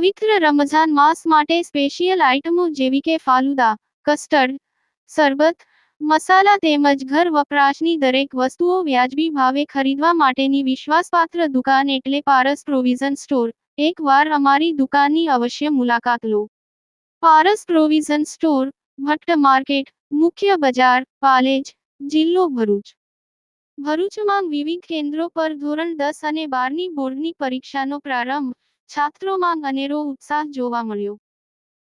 પવિત્ર રમઝાન માસ માટે સ્પેશિયલ આઇટમો જેવી કે ફાલુદા, કસ્ટર્ડ, શરબત, મસાલા તેમજ ઘર વપરાશની દરેક વસ્તુઓ વ્યાજબી ભાવે ખરીદવા માટેની વિશ્વાસપાત્ર દુકાન એટલે પારસ પ્રોવિઝન સ્ટોર। એકવાર અમારી દુકાનની અવશ્ય મુલાકાત લો। પારસ પ્રોવિઝન સ્ટોર, ભટ્ટ માર્કેટ, મુખ્ય બજાર, પાલેજ, જિલ્લો ભરૂચ। ભરૂચમાં વિવિધ કેન્દ્રો પર ધોરણ 10 અને 12ની બોર્ડની પરીક્ષાનો પ્રારંભ, છાત્રોમાં અનેરો ઉત્સાહ જોવા મળ્યો।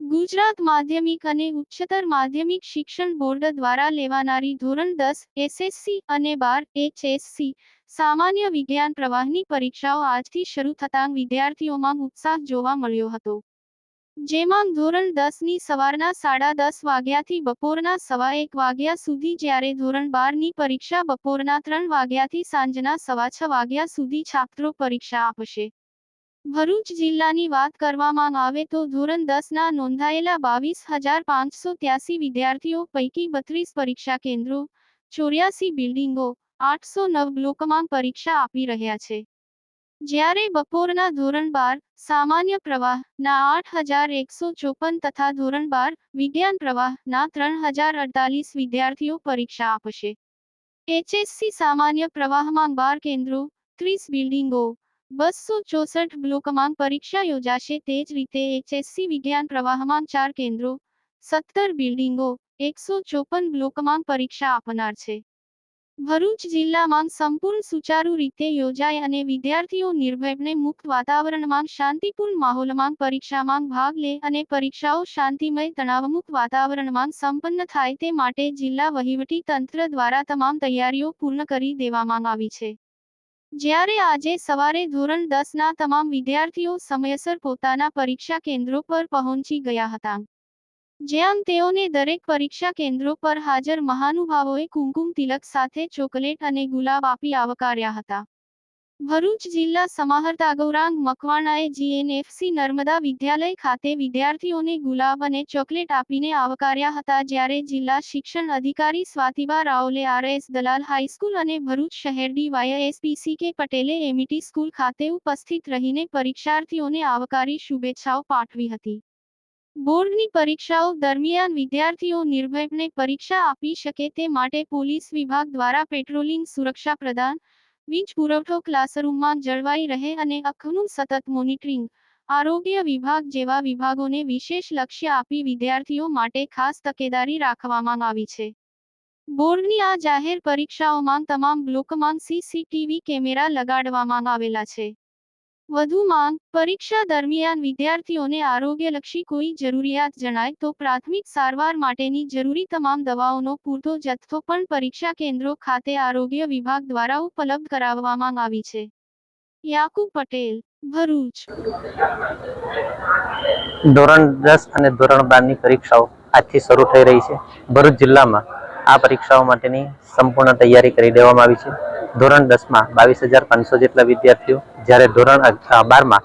ગુજરાત માધ્યમિક અને ઉચ્ચતર માધ્યમિક શિક્ષણ બોર્ડ દ્વારા લેવાનારી ધોરણ 10 એસએસસી અને 12 એચએસસી સામાન્ય વિજ્ઞાન પ્રવાહની પરીક્ષાઓ આજથી શરૂ થતાં વિદ્યાર્થીઓમાં ઉત્સાહ જોવા મળ્યો હતો। જેમાં ધોરણ 10ની સવારના 10:30 વાગ્યાથી બપોરના 1:15 વાગ્યા સુધી જ્યારે ધોરણ 12ની પરીક્ષા બપોરના 3 વાગ્યાથી સાંજના 6:15 વાગ્યા સુધી છાત્રો પરીક્ષા આપશે। ભરૂચ જિલ્લાની વાત કરવામાં આવે તો ધોરણ 10ના નોંધાયેલા 22,583 વિદ્યાર્થીઓ પૈકી 32 પરીક્ષા કેન્દ્રો, 84 બિલ્ડિંગો, 809 બ્લોકમાં પરીક્ષા આપી રહ્યા છે। જ્યારે બપોરના ધોરણ 12 સામાન્ય પ્રવાહના 8,154 તથા ધોરણ 12 વિજ્ઞાન પ્રવાહના 3,048 વિદ્યાર્થીઓ પરીક્ષા આપશે। એચએસસી સામાન્ય પ્રવાહમાં 12 કેન્દ્રો, 30 બિલ્ડિંગો, 264 બ્લોકમાં પરીક્ષા યોજાશે। તે જ રીતે એચએસસી વિજ્ઞાન પ્રવાહમાં 4 કેન્દ્રો, 17 બિલ્ડિંગો, 154 બ્લોકમાં પરીક્ષા આપનાર છે। ભરૂચ જિલ્લામાં સંપૂર્ણ સુચારુ રીતે યોજાય અને વિદ્યાર્થીઓ નિર્ભયને મુક્ત વાતાવરણમાં શાંતિપૂર્ણ માહોલમાં પરીક્ષામાં ભાગ લે અને પરીક્ષાઓ શાંતિમય તણાવમુક્ત વાતાવરણમાં સંપન્ન થાય તે માટે જિલ્લા વહીવટી તંત્ર દ્વારા તમામ તૈયારીઓ પૂર્ણ કરી દેવામાં આવી છે। જ્યારે આજે સવારે ધોરણ 10ના તમામ વિદ્યાર્થીઓ સમયસર પોતાના પરીક્ષા કેન્દ્રો પર પહોંચી ગયા હતા। જ્યાં તેઓને દરેક પરીક્ષા કેન્દ્રો પર હાજર મહાનુભાવોએ કુમકુમ તિલક સાથે ચોકલેટ અને ગુલાબ આપી આવકાર્યા હતા। ભરૂચ જિલ્લા સમાહર્તા ગૌરાંગ મકવાણાએ જીએનએફસી નર્મદા વિદ્યાલય ખાતે વિદ્યાર્થીઓને ગુલાબ અને ચોકલેટ આપીને આવકાર્યા હતા। જ્યારે જિલ્લા શિક્ષણ અધિકારી સ્વાતિબા રાઓલે આરએસ દલાલ હાઈસ્કૂલ અને ભરૂચ શહેર ડીવાયએસપી પટેલે એમઈટી સ્કૂલ ખાતે ઉપસ્થિત રહીને પરીક્ષાર્થીઓને આવકારી શુભેચ્છાઓ પાઠવી હતી। બોર્ડની પરીક્ષાઓ દરમિયાન વિદ્યાર્થીઓ નિર્ભયને પરીક્ષા આપી શકે તે માટે પોલીસ વિભાગ દ્વારા પેટ્રોલિંગ સુરક્ષા પ્રદાન, વીજ પુરવઠો ક્લાસરૂમમાં જળવાઈ રહે અને આંખનું સતત મોનિટરિંગ, આરોગ્ય વિભાગ જેવા વિભાગોને વિશેષ લક્ષ્ય આપી વિદ્યાર્થીઓ માટે ખાસ તકેદારી રાખવામાં આવી છે। બોર્ડની આ જાહેર પરીક્ષાઓમાં તમામ બ્લોકમાં સીસીટીવી કેમેરા લગાડવામાં આવેલા છે। વધુમાં, પરીક્ષા દરમિયાન વિદ્યાર્થીઓને આરોગ્યલક્ષી કોઈ જરૂરિયાત જણાય તો પ્રાથમિક સારવાર માટેની જરૂરી તમામ દવાઓનો પૂરતો જથ્થો પણ પરીક્ષા કેન્દ્રો ખાતે આરોગ્ય વિભાગ દ્વારા ઉપલબ્ધ કરાવવામાં આવી છે। યાકુબ પટેલ, ભરૂચ। ધોરણ 10 અને ધોરણ 12ની પરીક્ષાઓ આજથી શરૂ થઈ રહી છે। ભરૂચ જિલ્લામાં આ પરીક્ષાઓ માટેની સંપૂર્ણ તૈયારી કરી દેવામાં આવી છે। ધોરણ 10માં 22,500 જેટલા વિદ્યાર્થીઓ, જ્યારે ધોરણ 12માં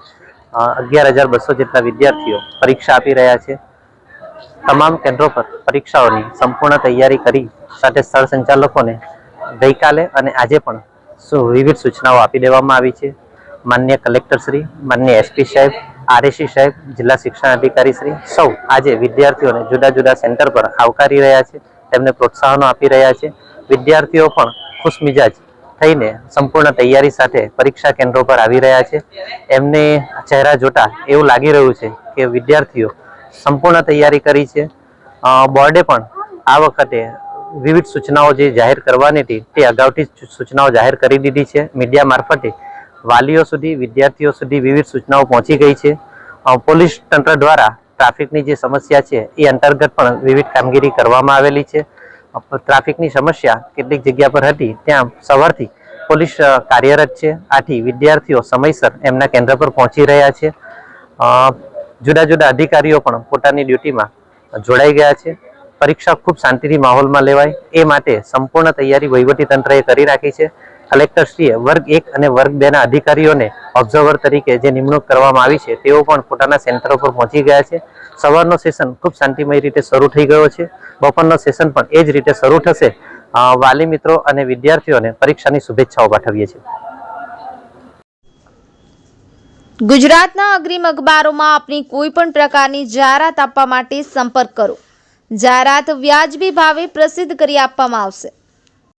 11,200 જેટલા વિદ્યાર્થીઓ પરીક્ષા આપી રહ્યા છે। તમામ કેન્દ્રો પર પરીક્ષાઓની સંપૂર્ણ તૈયારી કરી સાથે સ્થળ સંચાલકોને ગઈકાલે અને આજે પણ વિવિધ સૂચનાઓ આપી દેવામાં આવી છે। માન્ય કલેક્ટર શ્રી, માન્ય એસપી સાહેબ, આરએસી સાહેબ, જિલ્લા શિક્ષણ અધિકારી શ્રી સૌ આજે વિદ્યાર્થીઓને જુદા જુદા સેન્ટર પર આવકારી રહ્યા છે, તેમને પ્રોત્સાહનો આપી રહ્યા છે। વિદ્યાર્થીઓ પણ ખુશમિજાજ થઈને સંપૂર્ણ તૈયારી સાથે પરીક્ષા કેન્દ્રો પર આવી રહ્યા છે। એમને ચહેરા જોતા એવું લાગી રહ્યું છે કે વિદ્યાર્થીઓ સંપૂર્ણ તૈયારી કરી છે। બોર્ડે પણ આ વખતે વિવિધ સૂચનાઓ જે જાહેર કરવાની હતી તે અગાઉથી સૂચનાઓ જાહેર કરી દીધી છે। મીડિયા મારફતે વાલીઓ સુધી, વિદ્યાર્થીઓ સુધી વિવિધ સૂચનાઓ પહોંચી ગઈ છે। પોલીસ તંત્ર દ્વારા ટ્રાફિકની જે સમસ્યા છે એ અંતર્ગત પણ વિવિધ કામગીરી કરવામાં આવેલી છે। ટ્રાફિકની સમસ્યા કેટલીક જગ્યા પર હતી ત્યાં સવારથી પોલીસ કાર્યરત છે। આથી વિદ્યાર્થીઓ સમયસર એમના કેન્દ્ર પર પહોંચી રહ્યા છે। જુદા જુદા અધિકારીઓ પણ પોતાની ડ્યુટીમાં જોડાઈ ગયા છે। પરીક્ષા ખૂબ શાંતિથી માહોલમાં લેવાય એ માટે સંપૂર્ણ તૈયારી વહીવટી તંત્રએ કરી રાખી છે। કલેક્ટરશ્રીએ વર્ગ 1 અને વર્ગ 2ના અધિકારીઓને ઓબ્ઝર્વર તરીકે જે નિમણૂક કરવામાં આવી છે તેઓ પણ પોતાના સેન્ટરો પર પહોંચી ગયા છે। સવારનો સેશન ખૂબ શાંતિમય રીતે શરૂ થઈ ગયો છે। બપોરનો સેશન પણ એ જ રીતે શરૂ થશે। વાલી મિત્રો અને વિદ્યાર્થીઓને પરીક્ષાની શુભેચ્છાઓ પાઠવીએ છીએ। ગુજરાતના અગ્રીમ અખબારોમાં આપની કોઈ પણ પ્રકારની જાહેરાત આપવા માટે સંપર્ક કરો. જાહેરાત વ્યાજબી ભાવે પ્રસિદ્ધ કરી આપવામાં આવશે.